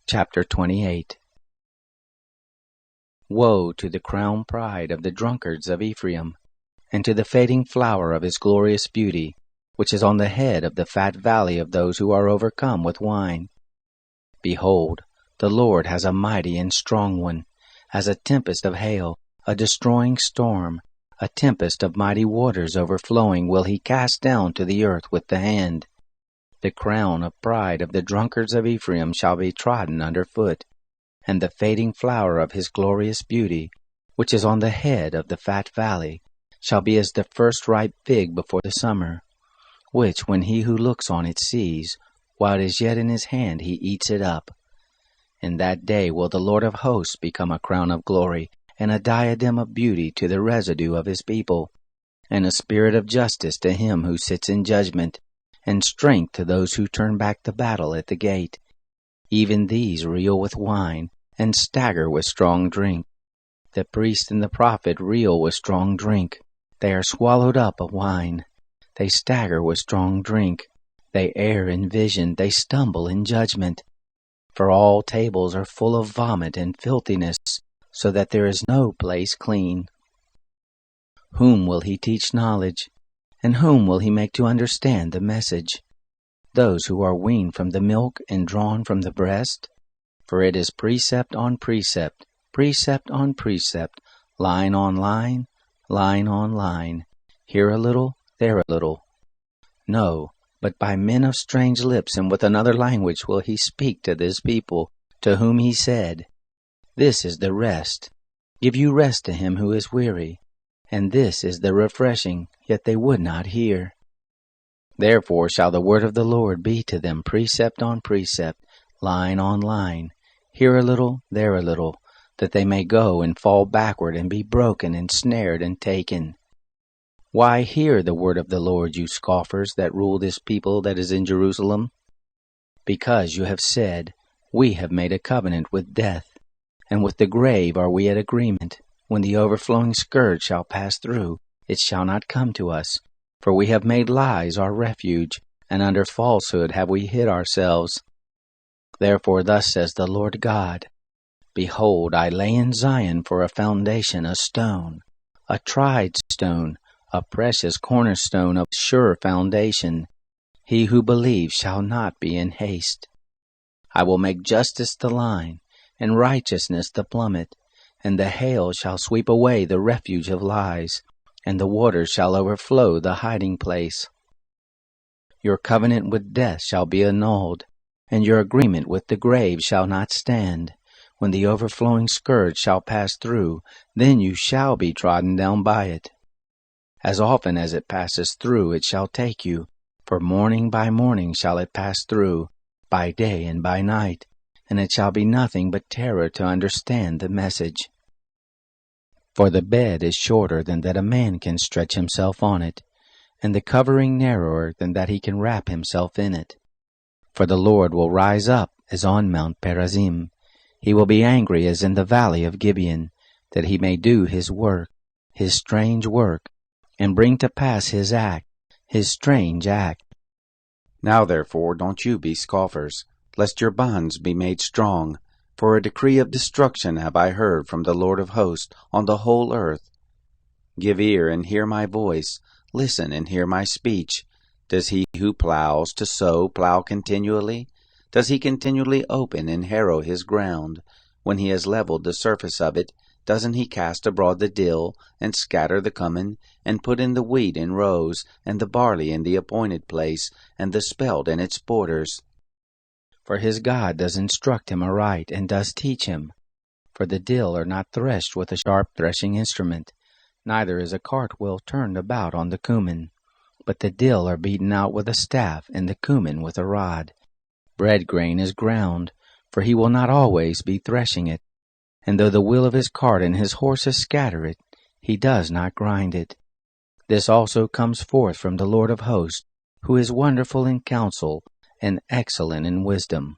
Chapter 28. Woe to the crown pride of the drunkards of Ephraim, and to the fading flower of his glorious beauty, which is on the head of the fat valley of those who are overcome with wine. Behold, the Lord has a mighty and strong one, as a tempest of hail, a destroying storm, a tempest of mighty waters overflowing will he cast down to the earth with the hand. The crown of pride of the drunkards of Ephraim shall be trodden under foot, and the fading flower of his glorious beauty, which is on the head of the fat valley, shall be as the first ripe fig before the summer, which when he who looks on it sees, while it is yet in his hand he eats it up. In that day will the Lord of hosts become a crown of glory, and a diadem of beauty to the residue of his people, and a spirit of justice to him who sits in judgment, and strength to those who turn back the battle at the gate. Even these reel with wine, and stagger with strong drink. The priest and the prophet reel with strong drink. They are swallowed up of wine. They stagger with strong drink. They err in vision. They stumble in judgment. For all tables are full of vomit and filthiness, so that there is no place clean. Whom will he teach knowledge? And whom will he make to understand the message? Those who are weaned from the milk and drawn from the breast? For it is precept on precept, precept on precept, line on line, line on line, here a little, there a little. No, but by men of strange lips and with another language will he speak to this people, to whom he said, This is the rest. Give you rest to him who is weary. And this is the refreshing, yet they would not hear. Therefore shall the word of the Lord be to them precept on precept, line on line, here a little, there a little, that they may go and fall backward and be broken and snared and taken. Why hear the word of the Lord, you scoffers that rule this people that is in Jerusalem? Because you have said, We have made a covenant with death, and with the grave are we at agreement. When the overflowing scourge shall pass through, it shall not come to us. For we have made lies our refuge, and under falsehood have we hid ourselves. Therefore thus says the Lord God, Behold, I lay in Zion for a foundation a stone, a tried stone, a precious cornerstone of sure foundation. He who believes shall not be in haste. I will make justice the line, and righteousness the plummet. And the hail shall sweep away the refuge of lies, and the waters shall overflow the hiding place. Your covenant with death shall be annulled, and your agreement with the grave shall not stand. When the overflowing scourge shall pass through, then you shall be trodden down by it. As often as it passes through, it shall take you, for morning by morning shall it pass through, by day and by night, and it shall be nothing but terror to understand the message. For the bed is shorter than that a man can stretch himself on it, and the covering narrower than that he can wrap himself in it. For the Lord will rise up as on Mount Perazim. He will be angry as in the valley of Gibeon, that he may do his work, his strange work, and bring to pass his act, his strange act. Now therefore don't you be scoffers, lest your bonds be made strong. For a decree of destruction have I heard from the Lord of hosts on the whole earth. Give ear and hear my voice, listen and hear my speech. Does he who plows to sow plow continually? Does he continually open and harrow his ground? When he has leveled the surface of it, doesn't he cast abroad the dill, and scatter the cumin, and put in the wheat in rows, and the barley in the appointed place, and the spelt in its borders? For his God does instruct him aright, and does teach him. For the dill are not threshed with a sharp threshing instrument, neither is a cartwheel turned about on the cumin. But the dill are beaten out with a staff, and the cumin with a rod. Bread grain is ground, for he will not always be threshing it. And though the wheel of his cart and his horses scatter it, he does not grind it. This also comes forth from the Lord of hosts, who is wonderful in counsel, and excellent in wisdom.